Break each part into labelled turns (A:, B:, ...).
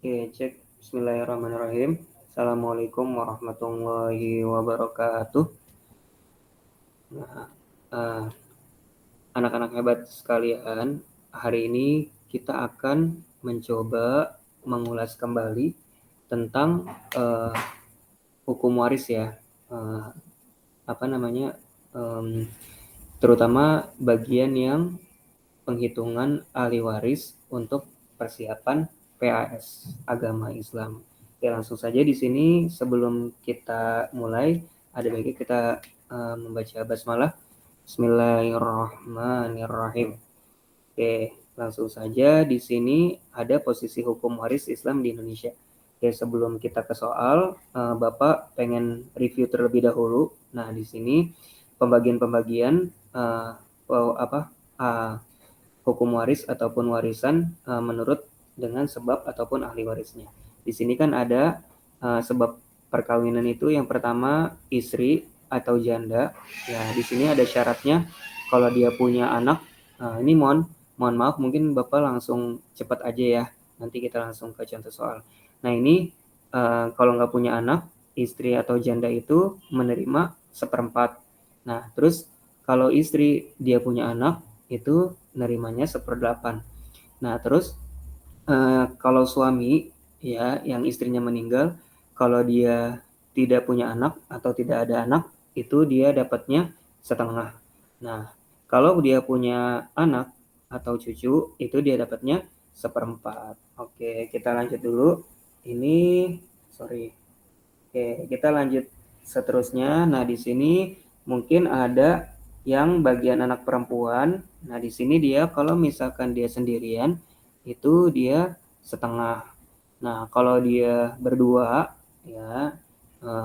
A: Oke, cek. Bismillahirrahmanirrahim. Assalamualaikum warahmatullahi wabarakatuh. Nah, anak-anak hebat sekalian, hari ini kita akan mencoba mengulas kembali tentang hukum waris ya. Terutama bagian yang penghitungan ahli waris untuk persiapan PAS agama Islam. Oke, langsung saja di sini sebelum kita mulai ada baiknya kita membaca basmalah. Bismillahirrahmanirrahim. Oke, langsung saja di sini ada posisi hukum waris Islam di Indonesia. Oke, sebelum kita ke soal, Bapak pengen review terlebih dahulu. Nah, di sini pembagian-pembagian hukum waris ataupun warisan menurut dengan sebab ataupun ahli warisnya. Di sini kan ada sebab perkawinan itu yang pertama istri atau janda. Ya, di sini ada syaratnya kalau dia punya anak. Ini mohon maaf mungkin Bapak langsung cepat aja ya. Nanti kita langsung ke contoh soal. Nah, ini kalau nggak punya anak, istri atau janda itu menerima 1/4. Nah, terus kalau istri dia punya anak, itu nerimanya 1/8. Nah, terus kalau suami ya yang istrinya meninggal, kalau dia tidak punya anak atau tidak ada anak, itu dia dapatnya setengah. Nah, kalau dia punya anak atau cucu, itu dia dapatnya 1/4. Oke, kita lanjut dulu. Oke, kita lanjut seterusnya. Nah, di sini mungkin ada yang bagian anak perempuan. Nah, di sini dia kalau misalkan dia sendirian, itu dia setengah. Nah, kalau dia berdua, ya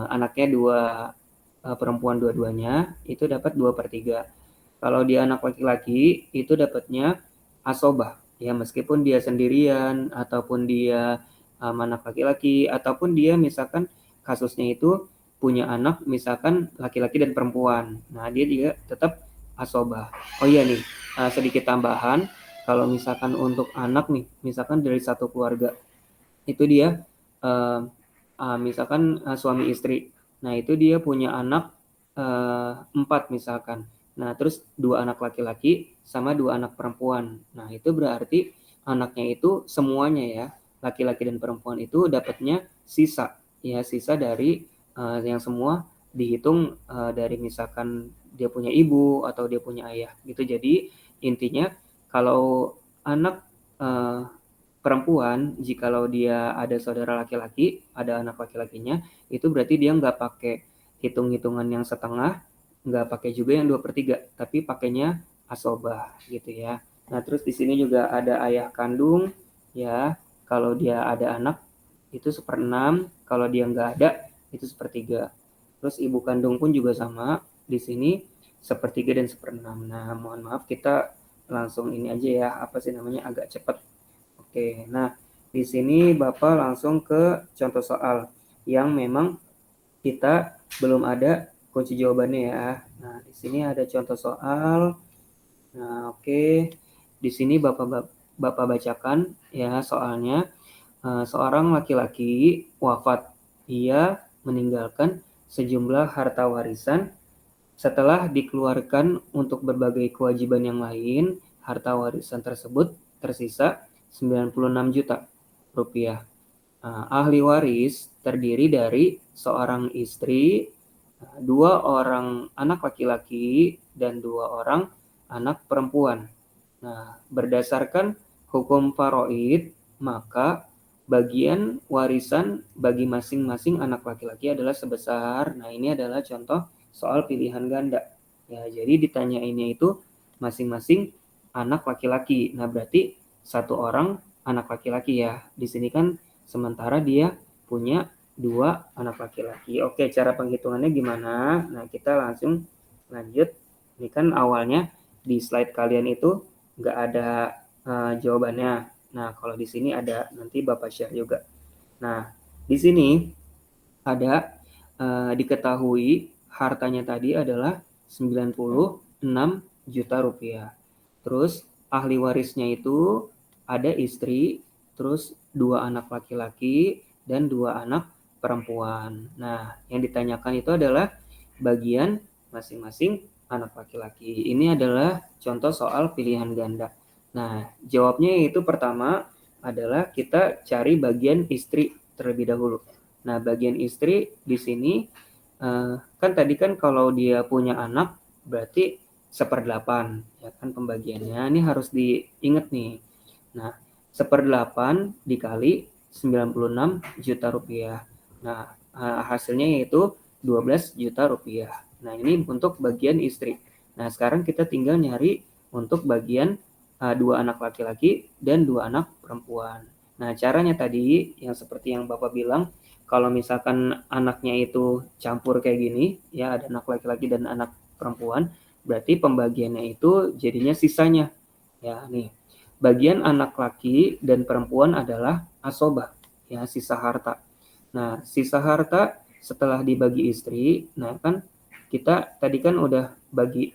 A: anaknya dua perempuan dua-duanya, itu dapat 2/3. Kalau dia anak laki-laki, itu dapatnya asobah. Ya, meskipun dia sendirian, ataupun dia anak laki-laki, ataupun dia misalkan kasusnya itu punya anak misalkan laki-laki dan perempuan. Nah, dia juga tetap asobah. Oh iya nih, sedikit tambahan, kalau misalkan untuk anak nih, misalkan dari satu keluarga, itu dia misalkan suami istri. Nah, itu dia punya anak 4 misalkan. Nah, terus 2 anak laki-laki sama 2 anak perempuan. Nah, itu berarti anaknya itu semuanya ya, laki-laki dan perempuan itu dapatnya sisa. Ya, sisa dari yang semua dihitung dari misalkan dia punya ibu atau dia punya ayah gitu. Jadi intinya kalau anak perempuan, jikalau dia ada saudara laki-laki, ada anak laki-lakinya, itu berarti dia nggak pakai hitung-hitungan yang setengah, nggak pakai juga yang 2/3, tapi pakainya asobah gitu ya. Nah, terus di sini juga ada ayah kandung, ya. Kalau dia ada anak, itu 1/6, kalau dia nggak ada, itu 1/3. Terus ibu kandung pun juga sama, di sini 1/3 dan 1/6. Nah, mohon maaf kita langsung ini aja ya, apa sih namanya, agak cepat. Oke, nah di sini Bapak langsung ke contoh soal yang memang kita belum ada kunci jawabannya ya. Nah, di sini ada contoh soal. Nah, oke. Di sini Bapak bacakan ya soalnya. Seorang laki-laki wafat. Ia meninggalkan sejumlah harta warisan. Setelah dikeluarkan untuk berbagai kewajiban yang lain, harta warisan tersebut tersisa 96 juta rupiah. Ahli waris terdiri dari seorang istri, 2 orang anak laki-laki, dan 2 orang anak perempuan. Nah, berdasarkan hukum faraid, maka bagian warisan bagi masing-masing anak laki-laki adalah sebesar, nah ini adalah contoh soal pilihan ganda. Ya, jadi ditanyainnya itu masing-masing anak laki-laki. Nah, berarti satu orang anak laki-laki ya. Di sini kan sementara dia punya 2 anak laki-laki. Oke, cara penghitungannya gimana? Nah, kita langsung lanjut. Ini kan awalnya di slide kalian itu nggak ada jawabannya. Nah, kalau di sini ada, nanti Bapak share juga. Nah, di sini ada diketahui hartanya tadi adalah 96 juta rupiah. Terus ahli warisnya itu ada istri terus 2 anak laki-laki, dan 2 anak perempuan. Nah, yang ditanyakan itu adalah bagian masing-masing anak laki-laki. Ini adalah contoh soal pilihan ganda. Nah, jawabnya yaitu pertama adalah kita cari bagian istri terlebih dahulu. Nah, bagian istri di sini kan tadi kan kalau dia punya anak berarti 1/8 ya kan pembagiannya. Ini harus diingat nih. Nah, 1/8 dikali 96 juta rupiah. Nah, hasilnya yaitu 12 juta rupiah. Nah, ini untuk bagian istri. Nah, sekarang kita tinggal nyari untuk bagian 2 anak laki-laki dan 2 anak perempuan. Nah, caranya tadi yang seperti yang Bapak bilang, kalau misalkan anaknya itu campur kayak gini, ya ada anak laki-laki dan anak perempuan, berarti pembagiannya itu jadinya sisanya. Ya, nih. Bagian anak laki dan perempuan adalah asobah, ya, sisa harta. Nah, sisa harta setelah dibagi istri, nah kan kita tadi kan udah bagi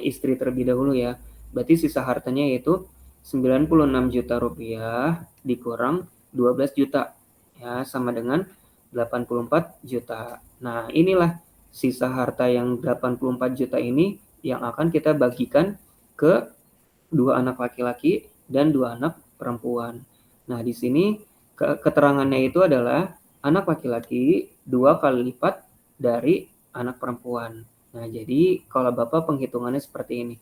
A: istri terlebih dahulu ya. Berarti sisa hartanya yaitu 96 juta rupiah dikurang 12 juta ya sama dengan 84 juta. Nah, inilah sisa harta yang 84 juta ini yang akan kita bagikan ke 2 anak laki-laki dan 2 anak perempuan. Nah, di sini keterangannya itu adalah anak laki-laki 2 kali lipat dari anak perempuan. Nah, jadi kalau Bapak penghitungannya seperti ini.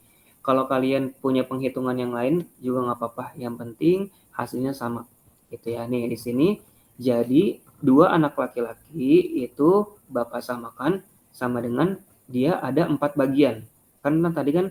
A: Kalau kalian punya penghitungan yang lain juga nggak apa-apa, yang penting hasilnya sama. Gitu ya. Nih, di sini jadi 2 anak laki-laki itu Bapak samakan sama dengan dia ada 4 bagian. Karena tadi kan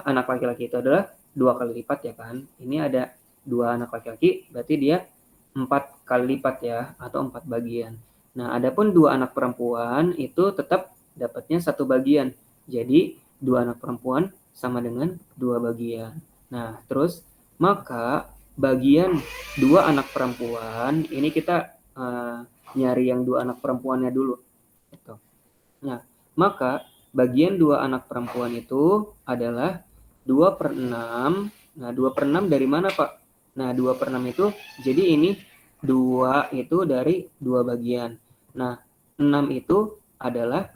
A: anak laki-laki itu adalah 2 kali lipat ya kan. Ini ada 2 anak laki-laki berarti dia 4 kali lipat ya atau 4 bagian. Nah, adapun 2 anak perempuan itu tetap dapatnya 1 bagian. Jadi 2 anak perempuan sama dengan 2 bagian. Nah, terus maka bagian 2 anak perempuan ini kita nyari yang 2 anak perempuannya dulu gitu. Nah, maka bagian 2 anak perempuan itu adalah 2/6. Nah, 2/6 dari mana, Pak? Nah, 2/6 itu jadi ini 2 itu dari 2 bagian. Nah, 6 itu adalah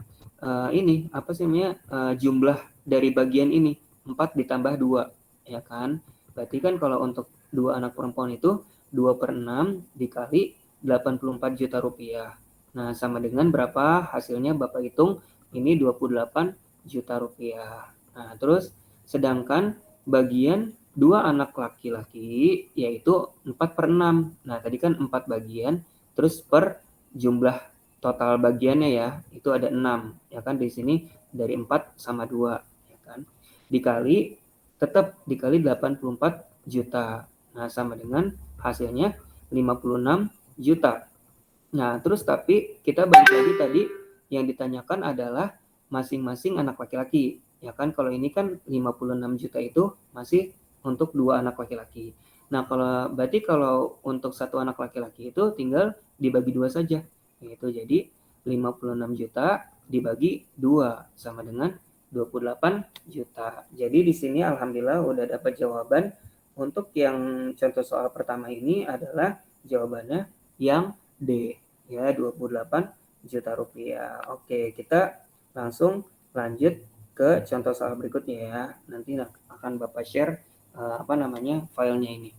A: jumlah dari bagian ini. 4 ditambah 2, ya kan? Berarti kan kalau untuk 2 anak perempuan itu 2/6 dikali 84 juta rupiah. Nah, sama dengan berapa hasilnya Bapak hitung, ini 28 juta rupiah. Nah, terus sedangkan bagian 2 anak laki-laki yaitu 4/6. Nah, tadi kan 4 bagian, terus per jumlah total bagiannya ya, itu ada 6. Ya kan di sini dari 4 sama 2, ya kan. Tetap dikali 84 juta. Nah, sama dengan hasilnya 56 juta. Nah, terus tapi kita balik lagi tadi yang ditanyakan adalah masing-masing anak laki-laki. Ya kan, kalau ini kan 56 juta itu masih untuk 2 anak laki-laki. Nah, berarti kalau untuk 1 anak laki-laki itu tinggal dibagi 2 saja. Gitu. Jadi 56 juta dibagi 2 sama dengan 28 juta. Jadi di sini alhamdulillah udah dapat jawaban. Untuk yang contoh soal pertama ini adalah jawabannya yang D, ya 28 juta rupiah. Oke, kita langsung lanjut ke contoh soal berikutnya ya. Nanti akan Bapak share filenya ini.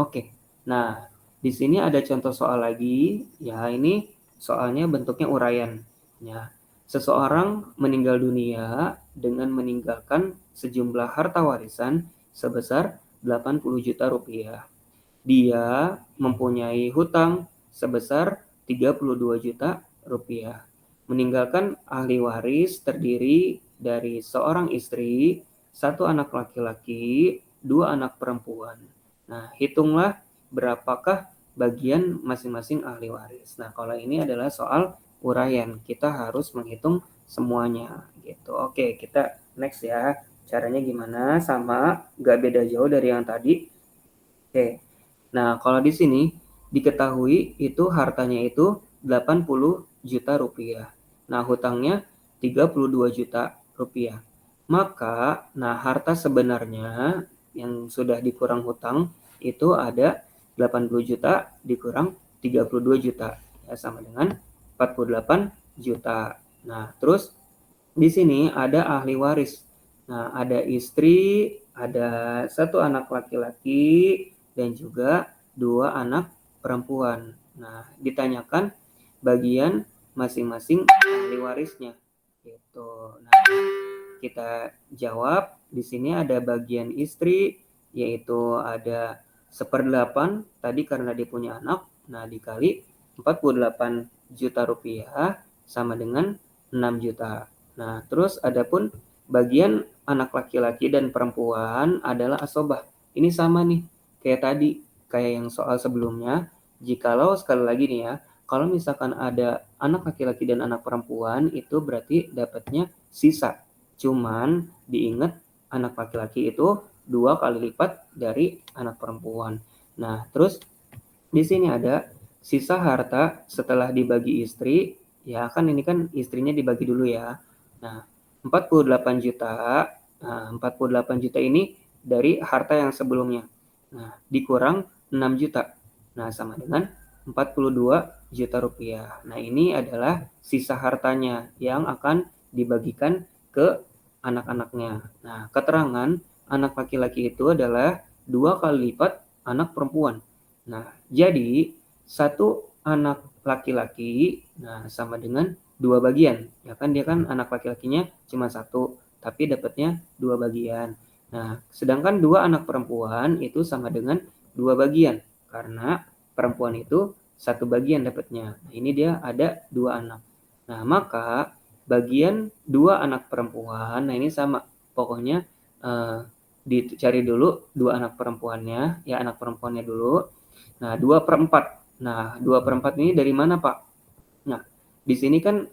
A: Oke. Nah, di sini ada contoh soal lagi. Ya, ini soalnya bentuknya uraian. Ya. Seseorang meninggal dunia dengan meninggalkan sejumlah harta warisan sebesar 80 juta rupiah. Dia mempunyai hutang sebesar 32 juta rupiah. Meninggalkan ahli waris terdiri dari seorang istri, 1 anak laki-laki, 2 anak perempuan. Nah, hitunglah berapakah bagian masing-masing ahli waris. Nah, kalau ini adalah soal uraian, kita harus menghitung semuanya gitu. Oke, kita next ya. Caranya gimana? Sama, gak beda jauh dari yang tadi. Oke. Nah, kalau di sini diketahui itu hartanya itu 80 juta rupiah. Nah, hutangnya 32 juta rupiah. Maka, harta sebenarnya yang sudah dikurang hutang itu ada 80 juta dikurang 32 juta, ya sama dengan 48 juta. Nah, terus di sini ada ahli waris. Nah, ada istri, ada satu anak laki-laki, dan juga 2 anak perempuan. Nah, ditanyakan bagian masing-masing ahli warisnya. Gitu. Nah, kita jawab. Di sini ada bagian istri, yaitu ada 1/8 tadi karena dia punya anak. Nah, dikali 48 juta rupiah sama dengan 6 juta. Nah, terus adapun bagian anak laki-laki dan perempuan adalah asobah. Ini sama nih, kayak tadi, kayak yang soal sebelumnya. Jikalau sekali lagi nih ya, kalau misalkan ada anak laki-laki dan anak perempuan, itu berarti dapatnya sisa. Cuman diingat anak laki-laki itu 2 kali lipat dari anak perempuan. Nah, terus di sini ada sisa harta setelah dibagi istri, ya kan ini kan istrinya dibagi dulu ya. Nah, 48 juta. Nah, 48 juta ini dari harta yang sebelumnya. Nah, dikurang 6 juta. Nah, sama dengan 42 juta rupiah. Nah, ini adalah sisa hartanya yang akan dibagikan ke anak-anaknya. Nah, keterangan anak laki-laki itu adalah 2 kali lipat anak perempuan. Nah, jadi satu anak laki-laki, nah sama dengan 2 bagian. Ya kan dia kan anak laki-lakinya cuma 1, tapi dapatnya 2 bagian. Nah, sedangkan 2 anak perempuan itu sama dengan 2 bagian, karena perempuan itu 1 bagian dapatnya. Nah, ini dia ada 2 anak. Nah, maka bagian 2 anak perempuan, nah ini sama. Pokoknya dicari dulu 2 anak perempuannya, ya anak perempuannya dulu. Nah, 2/4. Nah, 2/4 ini dari mana, Pak? Nah, di sini kan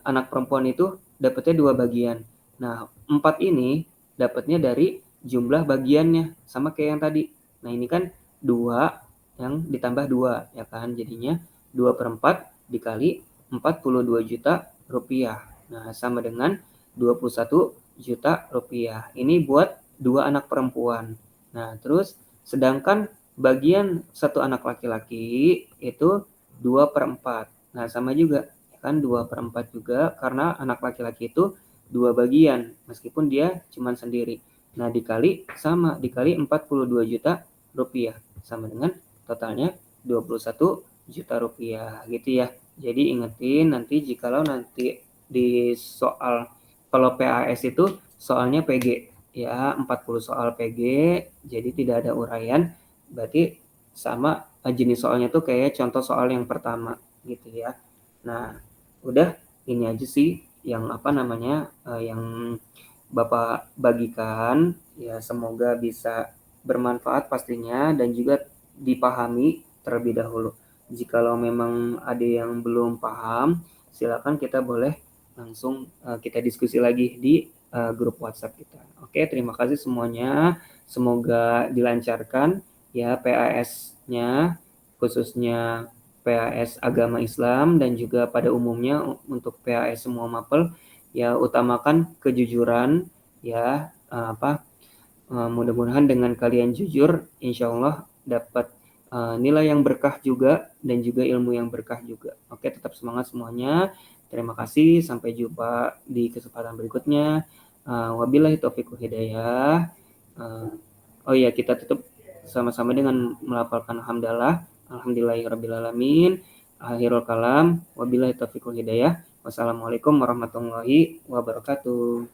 A: anak perempuan itu dapatnya 2 bagian. Nah, 4 ini dapatnya dari jumlah bagiannya, sama kayak yang tadi. Nah, ini kan 2 yang ditambah 2, ya kan? Jadinya 2/4 dikali 42 juta rupiah. Nah, sama dengan 21 juta rupiah. Ini buat 2 anak perempuan. Nah, terus sedangkan bagian 1 anak laki-laki itu 2/4. Nah, sama juga, ya kan 2/4 juga karena anak laki-laki itu 2 bagian, meskipun dia cuma sendiri. Nah, dikali 42 juta rupiah, sama dengan totalnya 21 juta rupiah, gitu ya. Jadi ingetin nanti jikalau nanti di soal, kalau PAS itu soalnya PG, ya 40 soal PG, jadi tidak ada uraian, berarti sama jenis soalnya tuh kayak contoh soal yang pertama gitu ya. Nah, udah ini aja sih yang yang Bapak bagikan, ya semoga bisa bermanfaat pastinya dan juga dipahami terlebih dahulu. Jikalau memang ada yang belum paham, silakan kita boleh langsung kita diskusi lagi di grup WhatsApp kita. Oke, terima kasih semuanya. Semoga dilancarkan ya PAS-nya, khususnya PAS agama Islam dan juga pada umumnya untuk PAS semua mapel, ya utamakan kejujuran ya, mudah-mudahan dengan kalian jujur, insya Allah dapat nilai yang berkah juga dan juga ilmu yang berkah juga. Oke, tetap semangat semuanya. Terima kasih, sampai jumpa di kesempatan berikutnya. Wabillahi taufiq wal hidayah. Oh iya, kita tutup sama-sama dengan melafalkan hamdalah. Alhamdulillahirabbil alamin. Akhirul kalam. Wabillahi taufiq wal hidayah. Wassalamualaikum warahmatullahi wabarakatuh.